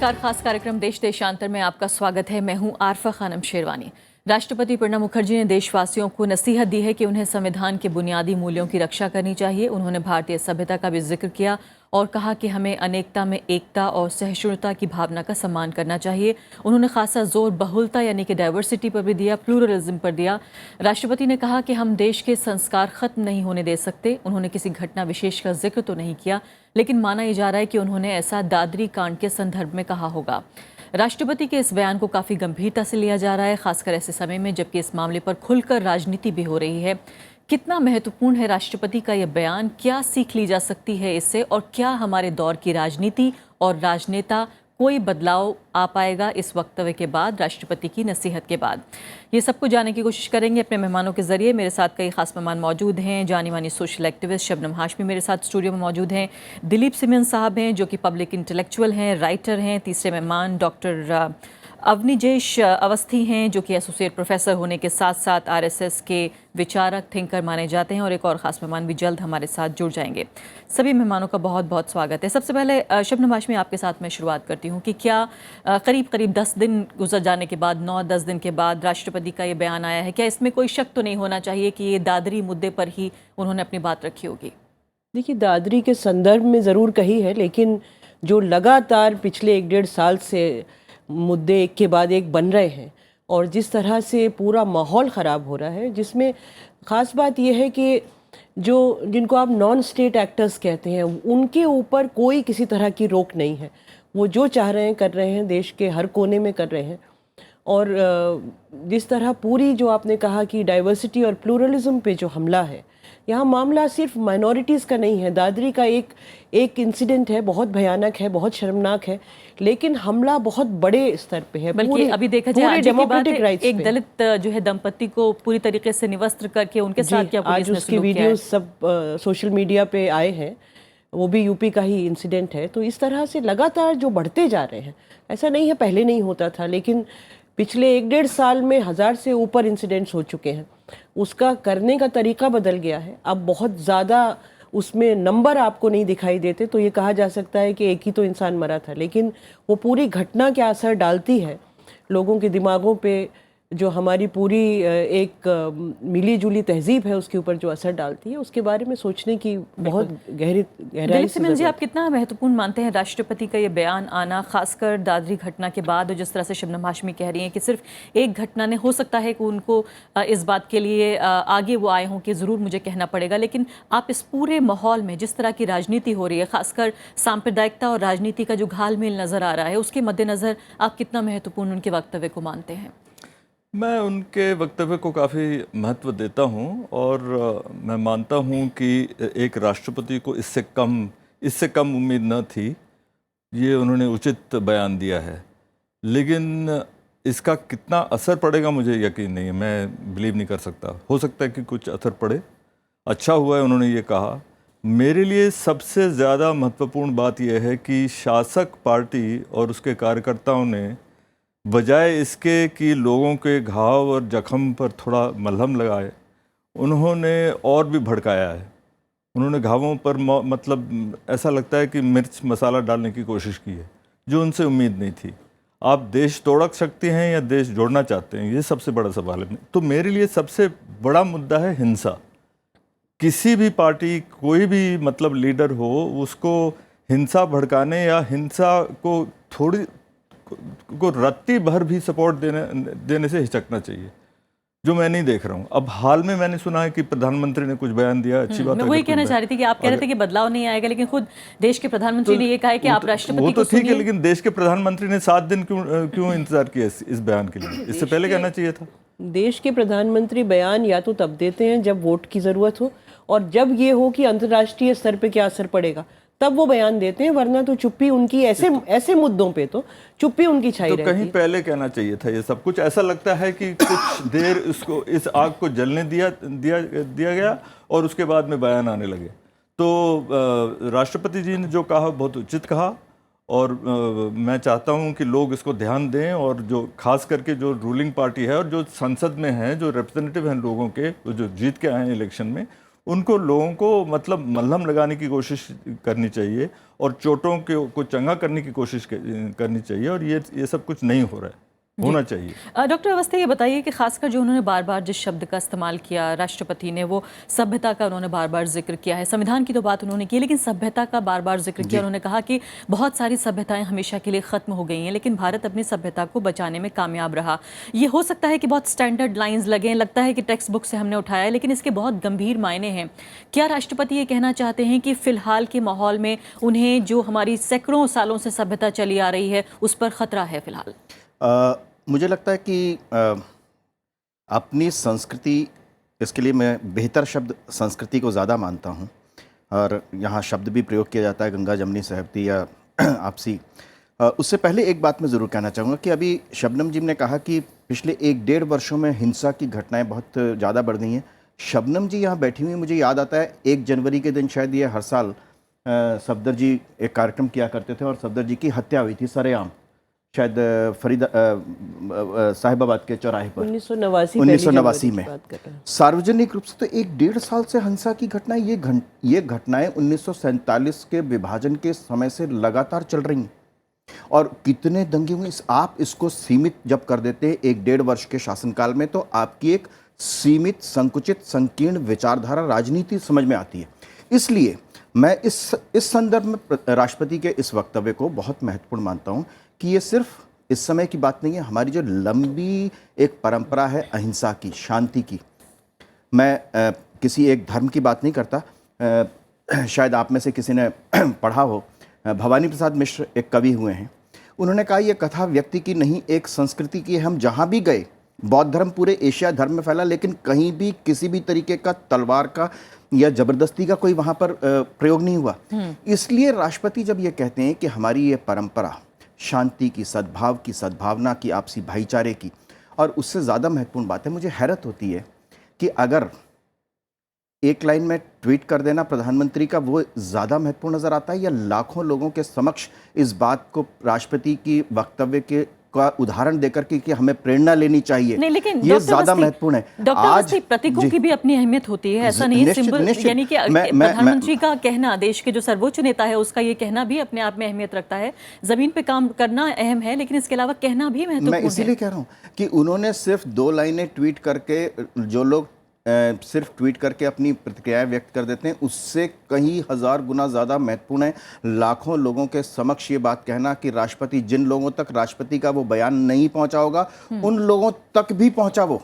नमस्कार, खास कार्यक्रम देश देशांतर में आपका स्वागत है। मैं हूं आरफा खानम शेरवानी। राष्ट्रपति प्रणब मुखर्जी ने देशवासियों को नसीहत दी है कि उन्हें संविधान के बुनियादी मूल्यों की रक्षा करनी चाहिए। उन्होंने भारतीय सभ्यता का भी जिक्र किया और कहा कि हमें अनेकता में एकता और सहिष्णुता की भावना का सम्मान करना चाहिए। उन्होंने खासा जोर बहुलता यानी कि डाइवर्सिटी पर भी दिया, प्लूरलिज्म पर दिया। राष्ट्रपति ने कहा कि हम देश के संस्कार खत्म नहीं होने दे सकते। उन्होंने किसी घटना विशेष का जिक्र तो नहीं किया, लेकिन माना ही जा रहा है कि उन्होंने ऐसा दादरी कांड के संदर्भ में कहा होगा। राष्ट्रपति के इस बयान को काफ़ी गंभीरता से लिया जा रहा है, खासकर ऐसे समय में जबकि इस मामले पर खुलकर राजनीति भी हो रही है। कितना महत्वपूर्ण है राष्ट्रपति का यह बयान? क्या सीख ली जा सकती है इससे, और क्या हमारे दौर की राजनीति और राजनेता कोई बदलाव आ पाएगा इस वक्तव्य के बाद, राष्ट्रपति की नसीहत के बाद? ये सब कुछ जानने की कोशिश करेंगे अपने मेहमानों के जरिए। मेरे साथ कई खास मेहमान मौजूद हैं। जानी मानी सोशल एक्टिविस्ट शबनम हाशमी मेरे साथ स्टूडियो में मौजूद हैं। दिलीप सिमन साहब हैं जो कि पब्लिक इंटेलेक्चुअल हैं, राइटर हैं। तीसरे मेहमान डॉक्टर अवनीजेश अवस्थी हैं जो कि एसोसिएट प्रोफेसर होने के साथ साथ आरएसएस के विचारक, थिंकर माने जाते हैं। और एक और ख़ास मेहमान भी जल्द हमारे साथ जुड़ जाएंगे। सभी मेहमानों का बहुत बहुत स्वागत है। सबसे पहले शबनम हाशमी, आपके साथ मैं शुरुआत करती हूँ कि क्या करीब 10 दिन गुजर जाने के बाद, 9-10 दिन के बाद राष्ट्रपति का ये बयान आया है, क्या इसमें कोई शक तो नहीं होना चाहिए कि ये दादरी मुद्दे पर ही उन्होंने अपनी बात रखी होगी? देखिए, दादरी के संदर्भ में ज़रूर कही है, लेकिन जो लगातार पिछले 1-1.5 साल से मुद्दे एक के बाद एक बन रहे हैं और जिस तरह से पूरा माहौल ख़राब हो रहा है, जिसमें ख़ास बात यह है कि जिनको आप नॉन स्टेट एक्टर्स कहते हैं, उनके ऊपर कोई किसी तरह की रोक नहीं है। वो जो चाह रहे हैं कर रहे हैं, देश के हर कोने में कर रहे हैं। और जिस तरह पूरी जो आपने कहा कि डाइवर्सिटी और प्लूरलिज्म पे जो हमला है, यहाँ मामला सिर्फ माइनॉरिटीज़ का नहीं है। दादरी का एक इंसिडेंट है, बहुत भयानक है, बहुत शर्मनाक है, लेकिन हमला बहुत बड़े स्तर पे है। बल्कि अभी देखा जाए डेमोक्रेटिक राइट्स एक दलित जो है दंपति को पूरी तरीके से निवस्त्र करके उनके साथ क्या पुलिस ने उसकी वीडियोस सब सोशल मीडिया पे आए हैं, वो भी यूपी का ही इंसिडेंट है। तो इस तरह से लगातार जो बढ़ते जा रहे हैं, ऐसा नहीं है पहले नहीं होता था, लेकिन पिछले 1-1.5 साल में 1000 से ऊपर इंसिडेंट्स हो चुके हैं। उसका करने का तरीका बदल गया है। अब बहुत ज़्यादा उसमें नंबर आपको नहीं दिखाई देते, तो ये कहा जा सकता है कि एक ही तो इंसान मरा था, लेकिन वो पूरी घटना क्या असर डालती है लोगों के दिमागों पे, जो हमारी पूरी एक मिली जुली तहजीब है उसके ऊपर जो असर डालती है, उसके बारे में सोचने की बहुत गहराई से। जी, आप कितना महत्वपूर्ण मानते हैं राष्ट्रपति का ये बयान आना, खासकर दादरी घटना के बाद? और जिस तरह से शबनम हाशमी कह रही हैं कि सिर्फ एक घटना ने, हो सकता है कि उनको इस बात के लिए आगे वो आए हों कि ज़रूर मुझे कहना पड़ेगा, लेकिन आप इस पूरे माहौल में जिस तरह की राजनीति हो रही है, खासकर सांप्रदायिकता और राजनीति का जो घालमेल नज़र आ रहा है, उसके मद्देनज़र आप कितना महत्वपूर्ण उनके वक्तव्य को मानते हैं? मैं उनके वक्तव्य को काफ़ी महत्व देता हूं और मैं मानता हूं कि एक राष्ट्रपति को इससे कम उम्मीद न थी। ये उन्होंने उचित बयान दिया है, लेकिन इसका कितना असर पड़ेगा मुझे यकीन नहीं है। मैं बिलीव नहीं कर सकता। हो सकता है कि कुछ असर पड़े। अच्छा हुआ है उन्होंने ये कहा। मेरे लिए सबसे ज़्यादा महत्वपूर्ण बात यह है कि शासक पार्टी और उसके कार्यकर्ताओं ने बजाय इसके कि लोगों के घाव और जख्म पर थोड़ा मलहम लगाए, उन्होंने और भी भड़काया है। उन्होंने घावों पर मतलब ऐसा लगता है कि मिर्च मसाला डालने की कोशिश की है, जो उनसे उम्मीद नहीं थी। आप देश तोड़ सकते हैं या देश जोड़ना चाहते हैं, ये सबसे बड़ा सवाल है। तो मेरे लिए सबसे बड़ा मुद्दा है हिंसा। किसी भी पार्टी, कोई भी मतलब लीडर हो, उसको हिंसा भड़काने या हिंसा को थोड़ी को रत्ती भर भी सपोर्ट देने से हिचकना चाहिए, जो मैं नहीं देख रहा हूँ। अब हाल में मैंने सुना है कि प्रधानमंत्री ने कुछ बयान दिया, अच्छी बात है। मैं वही कहना चाह रही थी कि आप कह रहे थे कि बदलाव नहीं आएगा, लेकिन खुद देश के प्रधानमंत्री ने ये कहा है कि आप राष्ट्रपति वो को तो ठीक है, लेकिन देश के प्रधानमंत्री ने 7 दिन क्यों इंतजार किया इस बयान के लिए? इससे पहले कहना चाहिए था। देश के प्रधानमंत्री बयान या तो तब देते हैं जब वोट की ज़रूरत हो, और जब ये हो कि अंतर्राष्ट्रीय स्तर पे क्या असर पड़ेगा, तब वो बयान देते हैं। वरना तो चुप्पी उनकी ऐसे मुद्दों पे तो चुप्पी उनकी छाई रहती है। तो कहीं पहले कहना चाहिए था ये सब कुछ। ऐसा लगता है कि कुछ देर इस आग को जलने दिया गया और उसके बाद में बयान आने लगे। तो राष्ट्रपति जी ने जो कहा बहुत उचित कहा, और मैं चाहता हूं कि लोग इसको ध्यान दें, और जो खास करके जो रूलिंग पार्टी है और जो संसद में है, जो रिप्रेजेंटेटिव हैं लोगों के, जो जीत के आए हैं इलेक्शन में, उनको लोगों को मतलब मलहम लगाने की कोशिश करनी चाहिए और चोटों को चंगा करने की कोशिश करनी चाहिए, और ये सब कुछ नहीं हो रहा है, होना चाहिए। डॉक्टर अवस्थी, ये बताइए कि खासकर जो उन्होंने बार बार जिस शब्द का इस्तेमाल किया राष्ट्रपति ने, वो सभ्यता का उन्होंने बार बार जिक्र किया है। संविधान की तो बात उन्होंने की, लेकिन सभ्यता का बार बार जिक्र किया। उन्होंने कहा कि बहुत सारी सभ्यताएं हमेशा के लिए ख़त्म हो गई हैं, लेकिन भारत अपनी सभ्यता को बचाने में कामयाब रहा। ये हो सकता है कि बहुत स्टैंडर्ड लाइन्स लगें, लगता है कि टेक्स्ट बुक से हमने उठाया है, लेकिन इसके बहुत गंभीर मायने हैं। क्या राष्ट्रपति ये कहना चाहते हैं कि फ़िलहाल के माहौल में उन्हें जो हमारी सैकड़ों सालों से सभ्यता चली आ रही है उस पर ख़तरा है फ़िलहाल? मुझे लगता है कि अपनी संस्कृति, इसके लिए मैं बेहतर शब्द संस्कृति को ज़्यादा मानता हूँ, और यहाँ शब्द भी प्रयोग किया जाता है गंगा जमनी सहबती या आपसी। उससे पहले एक बात मैं ज़रूर कहना चाहूँगा कि अभी शबनम जी ने कहा कि पिछले 1-1.5 वर्षों में हिंसा की घटनाएं बहुत ज़्यादा बढ़ गई हैं। शबनम जी यहाँ बैठी हुई, मुझे याद आता है 1 जनवरी के दिन शायद ये हर साल सफदर जी एक कार्यक्रम किया करते थे, और सफदर जी की हत्या हुई थी सरेआम, शायद साहिबाबाद के चौराहे पर 1989 में। सार्वजनिक रूप से तो 1-1.5 साल से हिंसा की घटनाएं, ये घटनाएं 1947 के विभाजन के समय से लगातार चल रही हैं, और कितने दंगे हुए। आप इसको सीमित जब कर देते हैं 1-1.5 वर्ष के शासनकाल में, तो आपकी एक सीमित, संकुचित, संकीर्ण विचारधारा राजनीति समझ में आती है। इसलिए मैं इस संदर्भ में राष्ट्रपति के इस वक्तव्य को बहुत महत्वपूर्ण मानता हूं कि ये सिर्फ इस समय की बात नहीं है, हमारी जो लंबी एक परंपरा है अहिंसा की, शांति की। मैं किसी एक धर्म की बात नहीं करता, शायद आप में से किसी ने पढ़ा हो, भवानी प्रसाद मिश्र एक कवि हुए हैं, उन्होंने कहा ये कथा व्यक्ति की नहीं, एक संस्कृति की है। हम जहाँ भी गए, बौद्ध धर्म पूरे एशिया धर्म में फैला, लेकिन कहीं भी किसी भी तरीके का तलवार का या जबरदस्ती का कोई वहाँ पर प्रयोग नहीं हुआ। इसलिए राष्ट्रपति जब ये कहते हैं कि हमारी ये परंपरा शांति की, सद्भाव की, सद्भावना की, आपसी भाईचारे की, और उससे ज़्यादा महत्वपूर्ण बात है, मुझे हैरत होती है कि अगर एक लाइन में ट्वीट कर देना प्रधानमंत्री का वो ज़्यादा महत्वपूर्ण नज़र आता है, या लाखों लोगों के समक्ष इस बात को राष्ट्रपति की वक्तव्य के का उदाहरण देकर कि हमें प्रेरणा लेनी चाहिए। नहीं, लेकिन ये ज्यादा महत्वपूर्ण है। डॉक्टर अवस्थी, प्रतीकों की भी अपनी अहमियत होती है, ऐसा नहीं है सिंबल, यानी कि प्रधानमंत्री का कहना, देश के जो सर्वोच्च नेता है उसका ये कहना भी अपने आप में अहमियत रखता है। जमीन पे काम करना अहम है, लेकिन इसके अलावा कहना भी महत्वपूर्ण है। मैं इसीलिए कह रहा हूँ कि उन्होंने सिर्फ 2 लाइनें ट्वीट करके, जो लोग सिर्फ ट्वीट करके अपनी प्रतिक्रियाएं व्यक्त कर देते हैं, उससे कहीं 1000 गुना ज़्यादा महत्वपूर्ण है लाखों लोगों के समक्ष ये बात कहना कि राष्ट्रपति, जिन लोगों तक राष्ट्रपति का वो बयान नहीं पहुंचा होगा, उन लोगों तक भी पहुंचा वो।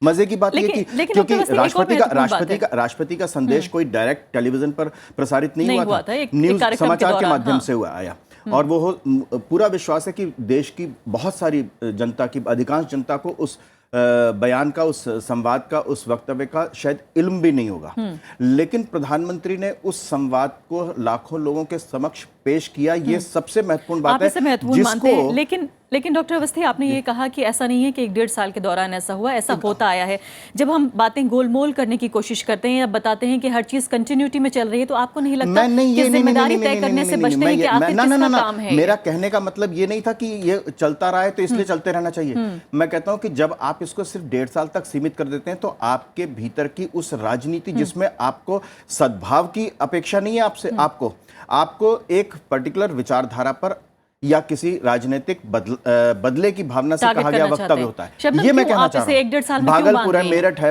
मजे की बात ये कि क्योंकि राष्ट्रपति का संदेश कोई डायरेक्ट टेलीविजन पर प्रसारित नहीं हुआ था, न्यूज समाचार के माध्यम से हुआ आया, और वो पूरा विश्वास है कि देश की बहुत सारी जनता की, अधिकांश जनता को उस बयान का, उस संवाद का, उस वक्तव्य का शायद इल्म भी नहीं होगा। लेकिन प्रधानमंत्री ने उस संवाद को लाखों लोगों के समक्ष पेश किया, ये सबसे महत्वपूर्ण बात है। महत्वपूर्ण मानते हैं, लेकिन डॉक्टर अवस्थी, आपने ये कहा कि ऐसा नहीं है कि 1-1.5 साल के दौरान ऐसा हुआ, ऐसा होता आया है। जब हम बातें गोलमोल करने की कोशिश करते हैं या बताते हैं कि हर चीज कंटिन्यूटी में चल रही है, तो आपको नहीं लगता कि जिम्मेदारी तय करने से बचने हैं कि आखिर किसका काम है? मेरा कहने का मतलब ये नहीं था कि ये चलता रहा है तो इसलिए चलते रहना चाहिए। मैं कहता हूं कि जब आप इसको सिर्फ 1.5 साल तक सीमित कर देते हैं, तो आपके भीतर की उस राजनीति जिसमें आपको सद्भाव की अपेक्षा नहीं है, आपको एक पर्टिकुलर विचारधारा पर या किसी राजनीतिक बदले की भावना से कहा गया वक्तव्य होता है। ये मैं कहना चाह रहा हूँ। 1-1.5 साल में भागलपुर है, मेरठ है,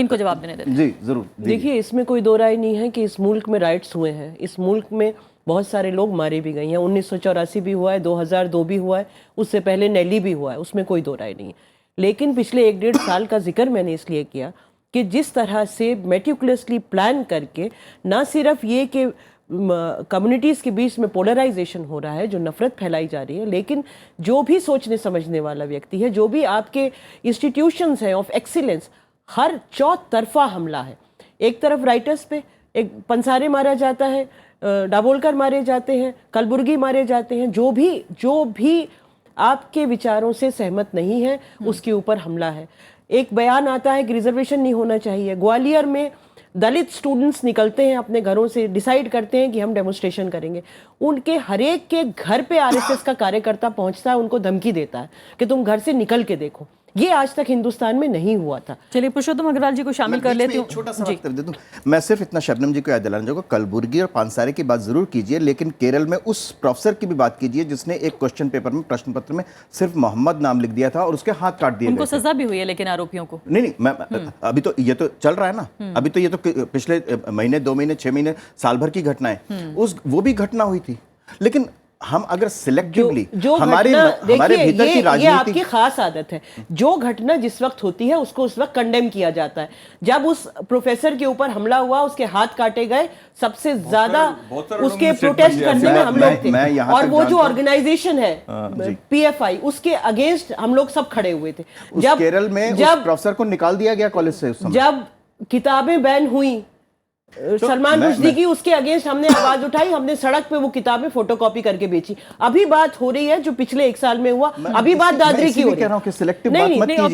इनको जवाब देने देते। जी जरूर। देखिए, इसमें कोई दो राय नहीं है कि इस मुल्क में राइट्स हुए हैं, इस मुल्क में बहुत सारे लोग मारे भी गए हैं। 1984 भी हुआ है, 2002 भी हुआ है, उससे पहले नेली भी हुआ है, उसमें कोई दो राय नहीं है। लेकिन पिछले 1-1.5 साल का जिक्र मैंने इसलिए किया कि जिस तरह से मेटिकुलसली प्लान करके, ना सिर्फ ये कि कम्युनिटीज़ के बीच में पोलराइजेशन हो रहा है, जो नफरत फैलाई जा रही है, लेकिन जो भी सोचने समझने वाला व्यक्ति है, जो भी आपके इंस्टीट्यूशंस हैं ऑफ एक्सीलेंस, हर चौतरफा हमला है। एक तरफ राइटर्स पे एक पंसारे मारा जाता है, दाभोलकर मारे जाते हैं, कलबुर्गी मारे जाते हैं, जो भी आपके विचारों से सहमत नहीं है उसके ऊपर हमला है। एक बयान आता है कि रिजर्वेशन नहीं होना चाहिए। ग्वालियर में दलित स्टूडेंट्स निकलते हैं अपने घरों से, डिसाइड करते हैं कि हम डेमोन्स्ट्रेशन करेंगे। उनके हरेक के घर पे आरएसएस का कार्यकर्ता पहुंचता है, उनको धमकी देता है कि तुम घर से निकल के देखो। ये आज तक हिंदुस्तान में नहीं हुआ था। चलिए पुरुषोत्तम अग्रवाल जी को शामिल कर लेती हूँ। छोटा सा वक्तव्य दे दूं। मैं सिर्फ इतना शबनम जी को याद दिलाना चाहूंगा, कलबुर्गी और पानसारे की बात जरूर कीजिए, लेकिन केरल में उस प्रोफेसर की भी बात कीजिए जिसने एक क्वेश्चन पेपर में, प्रश्न पत्र में सिर्फ मोहम्मद नाम लिख दिया था और उसके हाथ काट दिए उनको गए थे। सजा भी हुई है लेकिन आरोपियों को। नहीं, मैं अभी तो ये तो चल रहा है ना, अभी तो ये तो पिछले महीने, 2 महीने, 6 महीने, साल भर की घटना है। वो भी घटना हुई थी। लेकिन हम अगर सिलेक्टिवली जो हमारे भीतर की ये राजनीति, आपकी खास आदत है, जो घटना जिस वक्त होती है उसको उस वक्त कंडेम किया जाता है। जब उस प्रोफेसर के ऊपर हमला हुआ, उसके हाथ काटे गए, सबसे ज्यादा उसके प्रोटेस्ट करने में हम लोग थे। और वो जो ऑर्गेनाइजेशन है PFI, उसके अगेंस्ट हम लोग सब खड़े हुए थे। जब केरल में उस प्रोफेसर को निकाल दिया गया कॉलेज से, उस समय जब किताबें बैन हुई सलमान रुश्दी की, उसके अगेंस्ट हमने आवाज उठाई, हमने सड़क पे वो किताबें फोटोकॉपी करके बेची। अभी बात हो रही है जो पिछले 1 साल में हुआ, अभी बात दादरी की हो रही है। कह रहा हूं कि सिलेक्टिव बात नहीं, मत नहीं,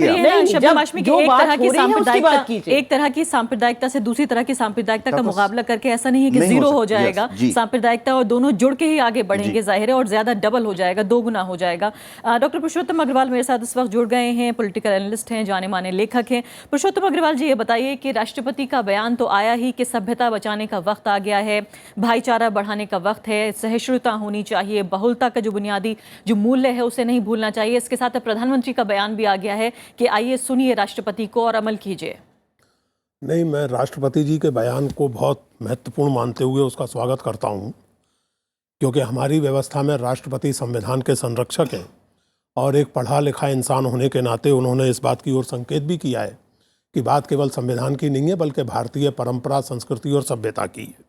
कीजिए। एक तरह की सांप्रदायिकता से दूसरी तरह की सांप्रदायिकता का मुकाबला करके ऐसा नहीं है कि जीरो हो जाएगा। सांप्रदायिकता और दोनों जुड़ के ही आगे बढ़ेंगे, जाहिर है, और ज्यादा डबल हो जाएगा, 2 गुना हो जाएगा। डॉक्टर पुरुषोत्तम अग्रवाल मेरे साथ इस वक्त जुड़ गए हैं, पॉलिटिकल एनालिस्ट हैं, जाने माने लेखक हैं। पुरुषोत्तम अग्रवाल जी, ये बताइए कि राष्ट्रपति का बयान तो आया ही कि सभ्यता बचाने का वक्त आ गया है, भाईचारा बढ़ाने का वक्त है, सहिष्णुता होनी चाहिए, बहुलता का जो बुनियादी जो मूल्य है उसे नहीं भूलना चाहिए। इसके साथ प्रधानमंत्री का बयान भी आ गया है कि आइए सुनिए राष्ट्रपति को और अमल कीजिए। नहीं, मैं राष्ट्रपति जी के बयान को बहुत महत्वपूर्ण मानते हुए उसका स्वागत करता हूं, क्योंकि हमारी व्यवस्था में राष्ट्रपति संविधान के संरक्षक हैं और एक पढ़ा लिखा इंसान होने के नाते उन्होंने इस बात की ओर संकेत भी किया है कि बात केवल संविधान की नहीं है बल्कि भारतीय परंपरा, संस्कृति और सभ्यता की है।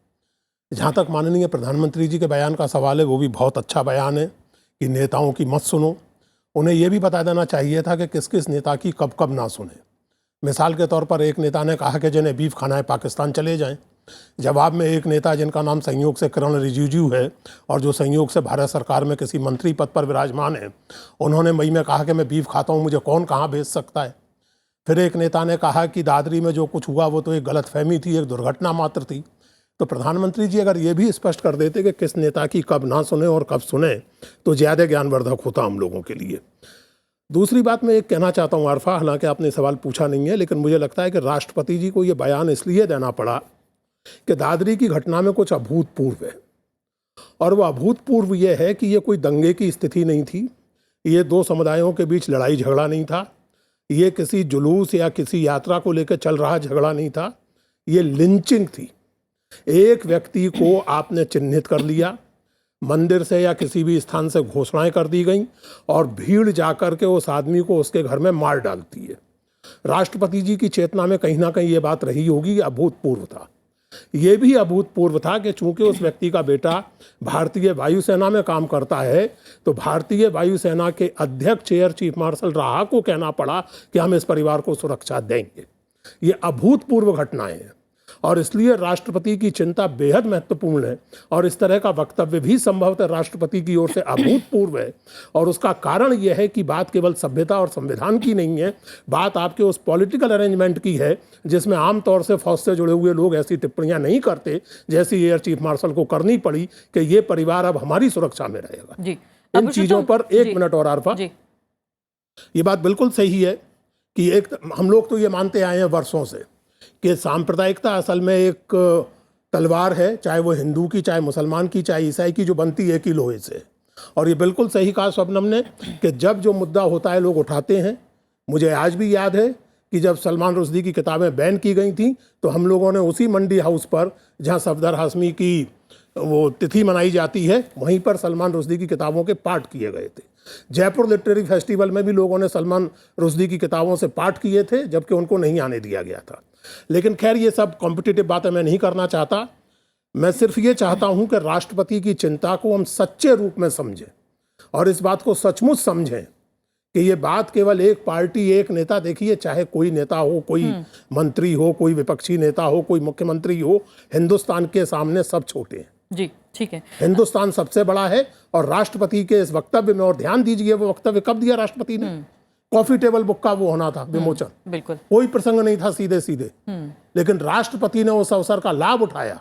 जहाँ तक माननीय प्रधानमंत्री जी के बयान का सवाल है, वो भी बहुत अच्छा बयान है कि नेताओं की मत सुनो। उन्हें यह भी बता देना चाहिए था कि किस किस नेता की कब कब ना सुने। मिसाल के तौर पर एक नेता ने कहा कि जिन्हें बीफ खाना है पाकिस्तान चले जाएं। जवाब में एक नेता जिनका नाम संयोग से किरण रिजिजू है और जो संयोग से भारत सरकार में किसी मंत्री पद पर विराजमान है, उन्होंने मई में कहा कि मैं बीफ खाता हूँ, मुझे कौन कहाँ भेज सकता है। फिर एक नेता ने कहा कि दादरी में जो कुछ हुआ वो तो एक गलतफहमी थी, एक दुर्घटना मात्र थी। तो प्रधानमंत्री जी अगर ये भी स्पष्ट कर देते कि किस नेता की कब ना सुने और कब सुने, तो ज़्यादा ज्ञानवर्धक होता हम लोगों के लिए। दूसरी बात मैं एक कहना चाहता हूँ आरफा, हालांकि आपने सवाल पूछा नहीं है, लेकिन मुझे लगता है कि राष्ट्रपति जी को ये बयान इसलिए देना पड़ा कि दादरी की घटना में कुछ अभूतपूर्व है। और वह अभूतपूर्व ये है कि ये कोई दंगे की स्थिति नहीं थी, ये 2 समुदायों के बीच लड़ाई झगड़ा नहीं था, ये किसी जुलूस या किसी यात्रा को लेकर चल रहा झगड़ा नहीं था, ये लिंचिंग थी। एक व्यक्ति को आपने चिन्हित कर लिया, मंदिर से या किसी भी स्थान से घोषणाएं कर दी गई और भीड़ जाकर के उस आदमी को उसके घर में मार डालती है। राष्ट्रपति जी की चेतना में कहीं ना कहीं ये बात रही होगी, अभूतपूर्व था। ये भी अभूतपूर्व था कि चूंकि उस व्यक्ति का बेटा भारतीय वायुसेना में काम करता है, तो भारतीय वायुसेना के अध्यक्ष एयर चीफ मार्शल राहा को कहना पड़ा कि हम इस परिवार को सुरक्षा देंगे। ये अभूतपूर्व घटनाएं हैं और इसलिए राष्ट्रपति की चिंता बेहद महत्वपूर्ण है और इस तरह का वक्तव्य भी संभवतः राष्ट्रपति की ओर से अभूतपूर्व है। और उसका कारण यह है कि बात केवल सभ्यता और संविधान की नहीं है, बात आपके उस पॉलिटिकल अरेंजमेंट की है जिसमें आमतौर से फौज से जुड़े हुए लोग ऐसी टिप्पणियां नहीं करते जैसी एयर चीफ मार्शल को करनी पड़ी कि ये परिवार अब हमारी सुरक्षा में रहेगा। जी, इन चीजों पर एक मिनट और आरफा, ये बात बिल्कुल सही है कि एक हम लोग तो ये मानते आए हैं वर्षों से कि सांप्रदायिकता असल में एक तलवार है, चाहे वो हिंदू की, चाहे मुसलमान की, चाहे ईसाई की, जो बनती है कि लोहे से। और ये बिल्कुल सही कहा शबनम ने कि जब जो मुद्दा होता है लोग उठाते हैं। मुझे आज भी याद है कि जब सलमान रुश्दी की किताबें बैन की गई थी तो हम लोगों ने उसी मंडी हाउस पर जहाँ सफदर हाशमी की वो तिथि मनाई जाती है, वहीं पर सलमान रुश्दी की किताबों के पाठ किए गए थे। जयपुर लिटरेरी फेस्टिवल में भी लोगों ने सलमान रुश्दी की किताबों से पाठ किए थे, जबकि उनको नहीं आने दिया गया था। लेकिन खैर ये सब कॉम्पिटिटिव बातें मैं नहीं करना चाहता। मैं सिर्फ ये चाहता हूं कि राष्ट्रपति की चिंता को हम सच्चे रूप में समझें और इस बात को सचमुच समझें कि ये बात केवल एक पार्टी, एक नेता, देखिए चाहे कोई नेता हो, कोई मंत्री हो, कोई विपक्षी नेता हो, कोई मुख्यमंत्री हो, हिंदुस्तान के सामने सब छोटे हैं। जी ठीक है, हिंदुस्तान सबसे बड़ा है। और राष्ट्रपति के इस वक्तव्य में, और ध्यान दीजिए वो वक्तव्य कब दिया राष्ट्रपति ने, कॉफी टेबल बुक का वो होना था विमोचन, बिल्कुल कोई प्रसंग नहीं था सीधे सीधे, लेकिन राष्ट्रपति ने उस अवसर का लाभ उठाया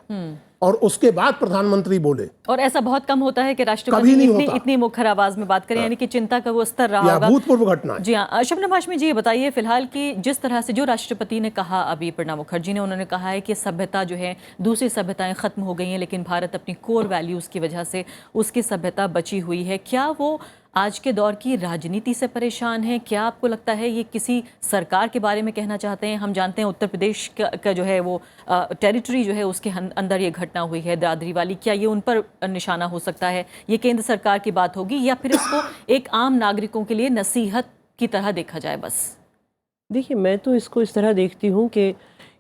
और उसके बाद प्रधानमंत्री बोले। और ऐसा बहुत कम होता है कि कभी राष्ट्रपति नहीं इतनी होता। इतनी मुखर आवाज में बात करें, यानी कि चिंता का वो स्तर रहा यह होगा। अभूतपूर्व घटना है। जी हाँ, शबनम हाशमी जी, ये बताइए फिलहाल कि जिस तरह से जो राष्ट्रपति ने कहा अभी, प्रणब मुखर्जी ने, उन्होंने कहा है कि सभ्यता जो है, दूसरी सभ्यताएं खत्म हो गई हैं, लेकिन भारत अपनी कोर वैल्यूज की वजह से उसकी सभ्यता बची हुई है। क्या वो आज के दौर की राजनीति से परेशान है? क्या आपको लगता है ये किसी सरकार के बारे में कहना चाहते हैं? हम जानते हैं उत्तर प्रदेश का जो है वो टेरिटरी जो है उसके अंदर ये घटना हुई है दादरी वाली, क्या ये उन पर निशाना हो सकता है? ये केंद्र सरकार की बात होगी या फिर इसको एक आम नागरिकों के लिए नसीहत की तरह देखा जाए बस? देखिए, मैं तो इसको इस तरह देखती हूँ कि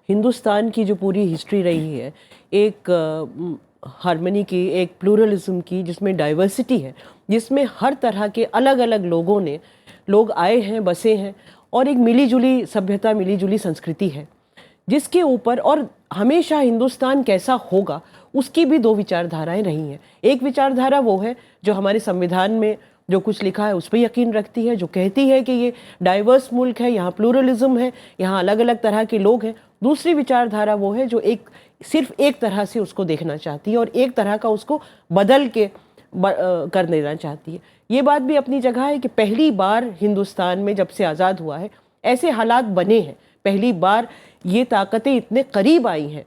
हिंदुस्तान की जो पूरी हिस्ट्री रही है, एक हार्मनी की, एक प्लूरलिज्म की, जिसमें डाइवर्सिटी है, जिसमें हर तरह के अलग अलग लोग आए हैं, बसे हैं, और एक मिलीजुली सभ्यता, मिलीजुली संस्कृति है, जिसके ऊपर और हमेशा हिंदुस्तान कैसा होगा उसकी भी दो विचारधाराएं रही हैं। एक विचारधारा वो है जो हमारे संविधान में जो कुछ लिखा है उस पर यकीन रखती है, जो कहती है कि ये डाइवर्स मुल्क है, यहाँ प्लूरलिज्म है, यहाँ अलग अलग तरह के लोग हैं। दूसरी विचारधारा वो है जो सिर्फ एक तरह से उसको देखना चाहती है और एक तरह का उसको बदल के कर देना चाहती है। ये बात भी अपनी जगह है कि पहली बार हिंदुस्तान में जब से आज़ाद हुआ है ऐसे हालात बने हैं, पहली बार ये ताकतें इतने करीब आई हैं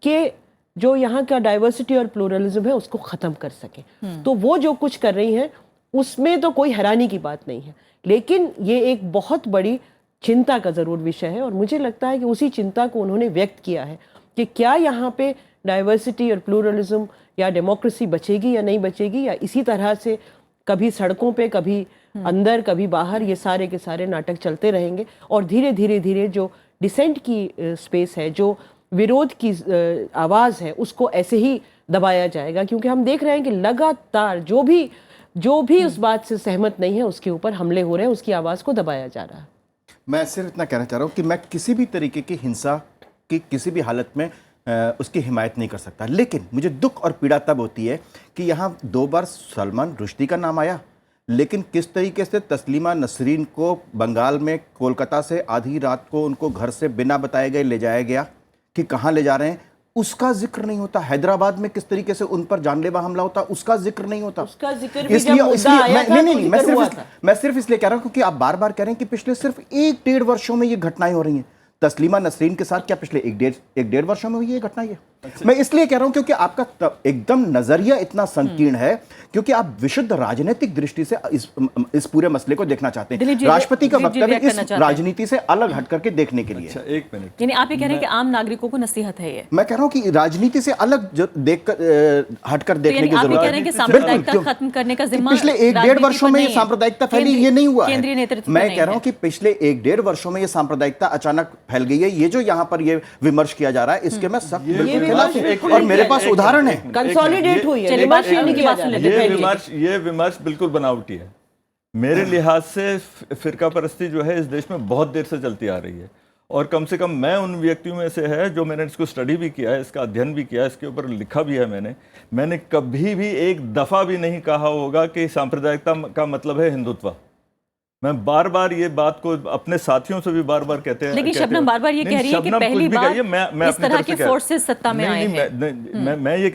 कि जो यहाँ का डाइवर्सिटी और प्लूरलिज्म है उसको ख़त्म कर सके। तो वो जो कुछ कर रही हैं उसमें तो कोई हैरानी की बात नहीं है, लेकिन ये एक बहुत बड़ी चिंता का ज़रूर विषय है और मुझे लगता है कि उसी चिंता को उन्होंने व्यक्त किया है कि क्या यहाँ पे डाइवर्सिटी और प्लूरलिज्म या डेमोक्रेसी बचेगी या नहीं बचेगी, या इसी तरह से कभी सड़कों पे, कभी अंदर, कभी बाहर, ये सारे के सारे नाटक चलते रहेंगे और धीरे धीरे जो डिसेंट की स्पेस है, जो विरोध की आवाज़ है, उसको ऐसे ही दबाया जाएगा। क्योंकि हम देख रहे हैं कि लगातार जो भी उस बात से सहमत नहीं है उसके ऊपर हमले हो रहे हैं, उसकी आवाज़ को दबाया जा रहा है। मैं सिर्फ इतना कहना चाह रहा हूँ कि मैं किसी भी तरीके की हिंसा की किसी भी हालत में उसकी हिमायत नहीं कर सकता, लेकिन मुझे दुख और पीड़ा तब होती है कि यहाँ 2 बार सलमान रुश्दी का नाम आया, लेकिन किस तरीके से तस्लीमा नसरीन को बंगाल में कोलकाता से आधी रात को उनको घर से बिना बताए गए ले जाया गया कि कहाँ ले जा रहे हैं, उसका जिक्र नहीं होता। हैदराबाद में किस तरीके से उन पर जानलेवा हमला होता, उसका जिक्र नहीं होता। उसका जिक्र भी जब मुद्दा आया था तो मैं सिर्फ इसलिए कह रहा हूं क्योंकि आप बार बार कह रहे हैं कि पिछले सिर्फ 1-1.5 वर्षों में ये घटनाएं हो रही हैं। तस्लीमा नसरीन के साथ क्या पिछले 1-1.5 वर्षों में हुई ये घटना? ये मैं इसलिए कह रहा हूं क्योंकि आपका एकदम नजरिया इतना संकीर्ण है, क्योंकि आप विशुद्ध राजनीतिक दृष्टि से इस पूरे मसले को देखना चाहते हैं। राष्ट्रपति का वक्तव्य इस राजनीति से अलग हट करके देखने के लिए। अच्छा, 1 मिनट, यानी आप ये कह रहे हैं कि आम नागरिकों को नसीहत है ये? मैं कह रहा हूं कि राजनीति से अलग हटकर देखने की आप ये जरूरत कह रहे हैं कि सांप्रदायिकता खत्म करने का जिम्मा पिछले 1-1.5 वर्षों में ये सांप्रदायिकता फैली, ये नहीं हुआ है। केंद्रीय नेतृत्व मैं कह रहा हूं कि पिछले 1-1.5 वर्षों में ये सांप्रदायिकता अचानक फैल गई है। ये जो यहाँ पर ये विमर्श किया जा रहा है इसके मैं सख्त खिलाफ हूं और मेरे पास उदाहरण है, कंसोलिडेट हुई है। ये विमर्श बिल्कुल बनावटी है। मेरे लिहाज से फिरका परस्ती जो है इस देश में बहुत देर से चलती आ रही है और कम से कम मैं उन व्यक्तियों में से है जो मैंने इसको स्टडी भी किया है, इसका अध्ययन भी किया है, इसके ऊपर लिखा भी है। मैंने कभी भी एक दफा भी नहीं कहा होगा कि सांप्रदायिकता का मतलब है हिंदुत्व। मैं बार बार ये बात को अपने साथियों से भी बार बार कहते हैं। लेकिन शबनम बार बार ये कह रही है कि पहली बार मैं इस तरह के फोर्सेस सत्ता में आए हैं। मैं ये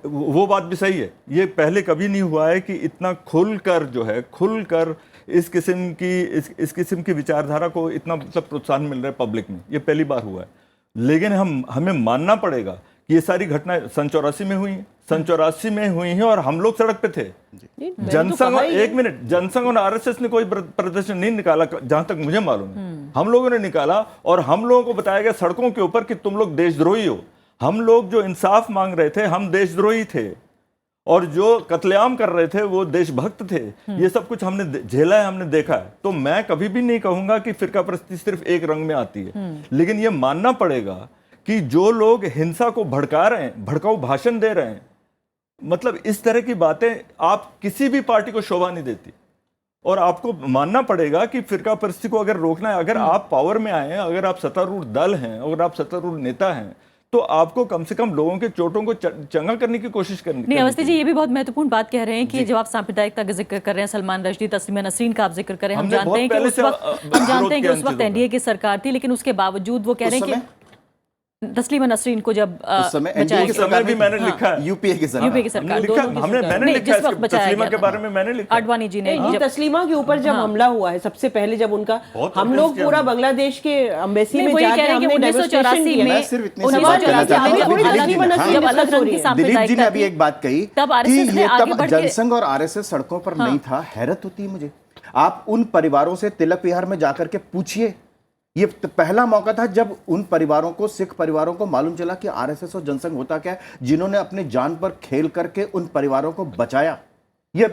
वो बात भी सही है, ये पहले कभी नहीं हुआ है कि इतना खुलकर इस किस्म की विचारधारा को इतना मतलब प्रोत्साहन मिल रहा है पब्लिक में, ये पहली बार हुआ है। लेकिन हमें मानना पड़ेगा कि ये सारी घटनाएं सन 84 में हुई हैं और हम लोग सड़क पे थे। जनसंघ, एक मिनट, जनसंघ और आरएसएस ने कोई प्रदर्शन नहीं निकाला जहां तक मुझे मालूम है। हम लोगों ने निकाला और हम लोगों को बताया गया सड़कों के ऊपर कि तुम लोग देशद्रोही हो। हम लोग जो इंसाफ मांग रहे थे हम देशद्रोही थे और जो कत्लेआम कर रहे थे वो देशभक्त थे। ये सब कुछ हमने झेला है, हमने देखा है। तो मैं कभी भी नहीं कहूंगा कि फिरका परस्ती सिर्फ एक रंग में आती है, लेकिन ये मानना पड़ेगा कि जो लोग हिंसा को भड़का रहे हैं, भड़काऊ भाषण दे रहे हैं, मतलब इस तरह की बातें आप किसी भी पार्टी को शोभा नहीं देती। और आपको मानना पड़ेगा कि फिरका परस्ती को अगर रोकना है, अगर आप पावर में आए हैं, अगर आप सत्तारूढ़ दल हैं, अगर आप सत्तारूढ़ नेता हैं, तो आपको कम से कम लोगों के चोटों को चंगा करने की कोशिश करनी। नहीं, अवस्थी जी ये भी बहुत महत्वपूर्ण बात कह रहे हैं कि जब आप सांप्रदायिकता का जिक्र कर रहे हैं, सलमान रश्दी, तस्लीमा नसरीन का आप जिक्र कर रहे हैं, हम जानते हैं कि उस वक्त एनडीए की सरकार थी, लेकिन उसके बावजूद वो कह रहे हैं कि तस्लीमा नसरीन को जब उस समय बचाया एनडीए के गया। समय भी मैंने लिखा है। यूपीए के समय यूपीए की सरकार, हमने लिखा, दोनों की हमने सरकार। मैंने नहीं, लिखा जिस वक्त है, बचाया तस्लीमा गया के था। बारे में मैंने लिखा है। आडवाणी जी ने नहीं, जब तस्लीमा के ऊपर जब हमला हुआ है सबसे पहले, जब उनका बहुत हम प्रोटेस्ट लोग किया पूरा हमने। बांग्लादेश के एम्बेसी नहीं, में वही कह जाके रहे हैं कि हमने 1984 demonstration में किया। मैं सिर्फ इतनी सी बात कहना 1984 चाहता हूं। में अभी जब दिलीप जी ने, अलग हाँ, जब अलग रंग की दिलीप जी सांप्रदायिकता ने अभी थी, एक बात कही तब कि आरएसएस ने ये आगे तब बढ़ के- जनसंघ और आरएसएस सड़कों पर नहीं था। हैरत होती है मुझे, आप उन परिवारों से तिलक विहार में जाकर के पूछिए। ये पहला मौका था जब उन परिवारों को, सिख परिवारों को मालूम चला कि आरएसएस और जनसंघ होता क्या है, जिन्होंने अपने जान पर खेल करके उन परिवारों को बचाया। ये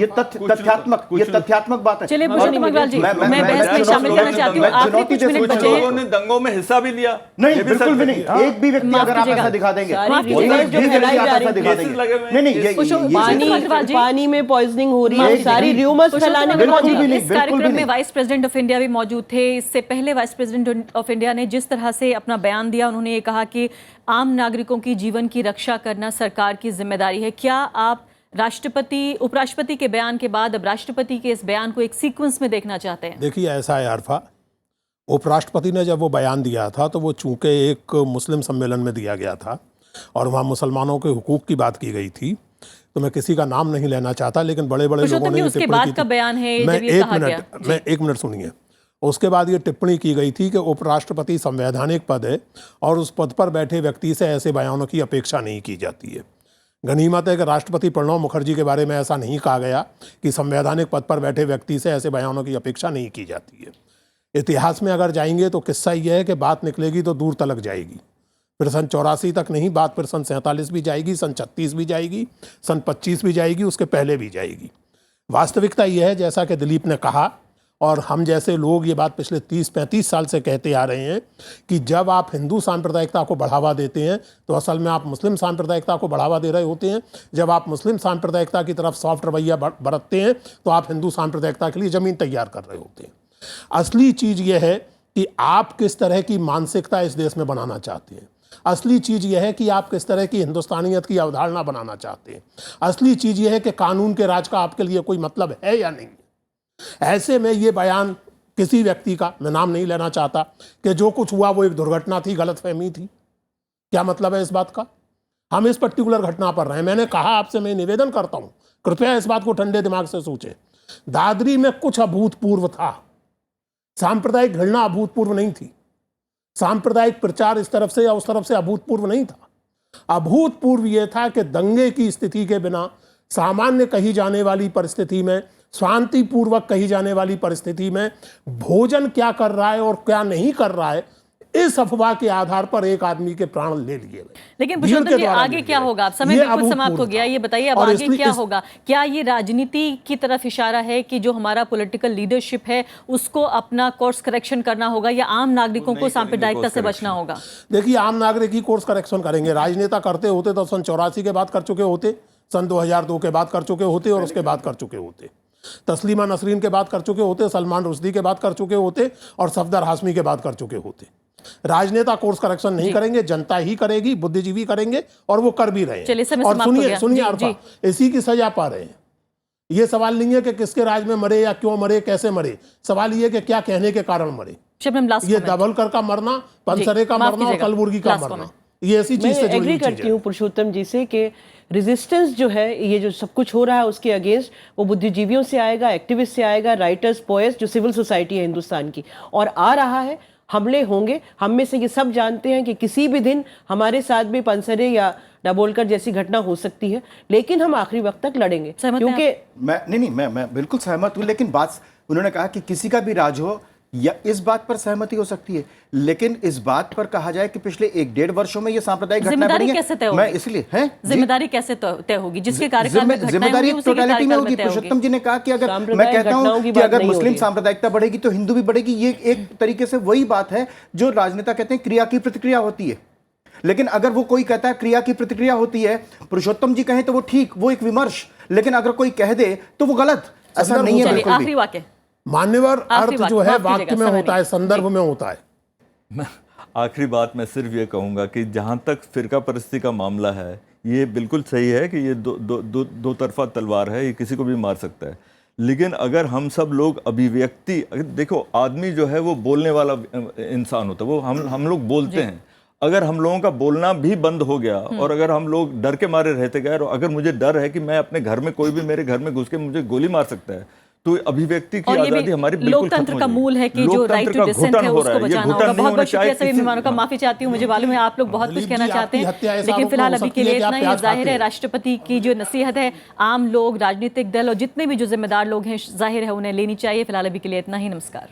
तथ्यात्मक बात है। चलिए पुरुषोत्तम अग्रवाल जी, मैं बहस में शामिल करना चाहती हूँ। आखिरी कुछ मिनट बचे लोगों हैं। ने दंगों में हिस्सा भी लिया। नहीं, ये भी बिल्कुल सच भी है। नहीं। हाँ। एक भी व्यक्ति माफ अगर आप कीजिएगा। ऐसा दिखा देंगे, माफ कीजिएगा। एक भी व्यक्ति आप ऐसा दिखा केसेस लगे हुए देंगे, हैं। नहीं नहीं, पुरुषोत्तम अग्रवाल जी, पानी में पॉइजनिंग हो रही है, माफ सारी कीजिएगा। र्यूमर्स पुरुषोत्तम फैलाने में अग्रवाल बिल्कुल जी, भी नहीं, इस बिल्कुल कार्यक्रम भी में नहीं। वाइस प्रेसिडेंट ऑफ इंडिया भी मौजूद थे। इससे पहले वाइस प्रेसिडेंट ऑफ इंडिया ने जिस तरह से अपना बयान दिया, उन्होंने ये कहा कि आम नागरिकों की जीवन की रक्षा करना सरकार की जिम्मेदारी है। क्या आप राष्ट्रपति, उपराष्ट्रपति के बयान के बाद अब राष्ट्रपति के इस बयान को एक सीक्वेंस में देखना चाहते हैं? देखिए, ऐसा है आरफा, उपराष्ट्रपति ने जब वो बयान दिया था तो वो चूंकि एक मुस्लिम सम्मेलन में दिया गया था और वहाँ मुसलमानों के हुकूक की बात की गई थी, तो मैं किसी का नाम नहीं लेना चाहता, लेकिन बड़े बड़े लोगों ने ये उसके टिप्पणी बाद की का थी। बयान है मैं जब ये कहा गया। मैं एक मिनट सुनिए। उसके बाद ये टिप्पणी की गई थी कि उपराष्ट्रपति संवैधानिक पद है और उस पद पर बैठे व्यक्ति से ऐसे बयानों की अपेक्षा नहीं की जाती है। गनीमत है कि राष्ट्रपति प्रणब मुखर्जी के बारे में ऐसा नहीं कहा गया कि संवैधानिक पद पर बैठे व्यक्ति से ऐसे बयानों की अपेक्षा नहीं की जाती है। इतिहास में अगर जाएंगे तो किस्सा यह है कि बात निकलेगी तो दूर तलक जाएगी। फिर सन 84 तक नहीं, बात फिर सन 47 भी जाएगी, सन 36 भी जाएगी, सन 25 भी जाएगी, उसके पहले भी जाएगी। वास्तविकता यह है, जैसा कि दिलीप ने कहा और हम जैसे लोग ये बात पिछले 30-35 साल से कहते आ रहे हैं कि जब आप हिंदू सांप्रदायिकता को बढ़ावा देते हैं तो असल में आप मुस्लिम सांप्रदायिकता को बढ़ावा दे रहे होते हैं। जब आप मुस्लिम सांप्रदायिकता की तरफ सॉफ्ट रवैया बरतते हैं तो आप हिंदू सांप्रदायिकता के लिए ज़मीन तैयार कर रहे होते हैं। असली चीज़ यह है कि आप किस तरह की मानसिकता इस देश में बनाना चाहते हैं। असली चीज़ यह है कि आप किस तरह की हिंदुस्तानियत की अवधारणा बनाना चाहते हैं। असली चीज़ यह है कि कानून के राज का आपके लिए कोई मतलब है या नहीं। ऐसे में ये बयान किसी व्यक्ति का, मैं नाम नहीं लेना चाहता, कि जो कुछ हुआ वो एक दुर्घटना थी, गलतफहमी थी, क्या मतलब है इस बात का? हम इस पर्टिकुलर घटना पर रहे। मैंने कहा आपसे, मैं निवेदन करता हूं, कृपया इस बात को ठंडे दिमाग से सोचें। दादरी में कुछ अभूतपूर्व था, सांप्रदायिक घृणा अभूतपूर्व नहीं थी, सांप्रदायिक प्रचार इस तरफ से या उस तरफ से अभूतपूर्व नहीं था। अभूतपूर्व यह था कि दंगे की स्थिति के बिना, सामान्य कही जाने वाली परिस्थिति में, शांतिपूर्वक कही जाने वाली परिस्थिति में भोजन क्या कर रहा है और क्या नहीं कर रहा है, इस अफवाह के आधार पर एक आदमी के प्राण ले लिए गए। लेकिन पुरुषोत्तम जी, आगे क्या होगा? अब समय बिल्कुल समाप्त हो गया, ये बताइए अब आगे क्या होगा? क्या ये राजनीति की तरफ इशारा है कि जो हमारा पॉलिटिकल लीडरशिप है उसको अपना कोर्स करेक्शन करना होगा या आम नागरिकों को सांप्रदायिकता से बचना होगा? देखिए, आम नागरिक ही कोर्स करेक्शन करेंगे। राजनेता करते होते तो सन 84 के बाद कर चुके होते, सन 2002 के बाद कर चुके होते और उसके बाद कर चुके होते, तस्लीमा नसरीन के बाद कर चुके होते, सलमान रुश्दी के बाद कर चुके होते और सफदर हाशमी के बाद कर चुके होते। राजनेता कोर्स करेक्शन नहीं करेंगे, जनता ही करेगी, बुद्धिजीवी करेंगे और वो कर भी रहे हैं। और सुनिए आरफा, इसी की सजा पा रहे हैं। ये सवाल नहीं है कि किसके राज में मरे या क्यों मरे, कैसे मरे, सवाल ये कि क्या कहने के कारण मरे। ये दबलकर का मरना, पंसरे का मरना और कलबुर्गी का मरना, ये ऐसी चीज से जुड़ी करती हूँ पुरुषोत्तम जी से कि रेजिस्टेंस जो है, ये जो सब कुछ हो रहा है उसके अगेंस्ट, वो बुद्धिजीवियों से आएगा, एक्टिविस्ट से आएगा, राइटर्स, पोएट्स, जो सिविल सोसाइटी है हिंदुस्तान की, और आ रहा है। हमले होंगे, हम में से ये सब जानते हैं कि किसी भी दिन हमारे साथ भी पंसरे या दाभोलकर जैसी घटना हो सकती है, लेकिन हम आखिरी वक्त तक लड़ेंगे। क्योंकि मैं बिल्कुल सहमत हूं, लेकिन बात उन्होंने कहा कि किसी का भी राज हो, या इस बात पर सहमति हो सकती है, लेकिन इस बात पर कहा जाए कि पिछले 1-1.5 वर्षों में ये सांप्रदायिक घटना बढ़ी है, मैं इसलिए है जिम्मेदारी कैसे तय होगी? जिसके कार्यकाल में जिम्मेदारी टोटलिटी में होगी। पुरुषोत्तम जी ने कहा कि अगर मैं कहता हूं कि अगर मुस्लिम सांप्रदायिकता बढ़ेगी तो हिंदू भी बढ़ेगी। ये एक तरीके से वही बात है जो राजनेता कहते हैं क्रिया की प्रतिक्रिया होती है। लेकिन अगर वो कोई कहता है क्रिया की प्रतिक्रिया होती है, पुरुषोत्तम जी कहें तो वो ठीक, वो एक विमर्श, लेकिन अगर कोई कह दे तो वो गलत। ऐसा नहीं है बिल्कुल भी। आखिरी वाक्य, मान्यवर अर्थ जो है वाक्य में होता है, संदर्भ में होता है। मैं आखिरी बात मैं सिर्फ ये कहूँगा कि जहाँ तक फिरका परस्ती का मामला है, ये बिल्कुल सही है कि ये दो तरफा तलवार है, ये किसी को भी मार सकता है। लेकिन अगर हम सब लोग अभिव्यक्ति, देखो आदमी जो है वो बोलने वाला इंसान होता है, वो हम लोग बोलते हैं। अगर हम लोगों का बोलना भी बंद हो गया और अगर हम लोग डर के मारे रहते गए, और अगर मुझे डर है कि मैं अपने घर में, कोई भी मेरे घर में घुस के मुझे गोली मार सकता है, तो अभिव्यक्ति की आजादी हमारी बिल्कुल लोकतंत्र का मूल है कि जो राइट टू डिसेंट है उसको बचाना होगा। बहुत बहुत शुक्रिया सभी मेहमानों का, माफी चाहती हूँ, मुझे मालूम है आप लोग बहुत कुछ कहना चाहते हैं, लेकिन फिलहाल अभी के लिए इतना ही। जाहिर है राष्ट्रपति की जो नसीहत है आम लोग, राजनीतिक दल और जितने भी जो जिम्मेदार लोग हैं, जाहिर है उन्हें लेनी चाहिए। फिलहाल अभी के लिए इतना ही, नमस्कार।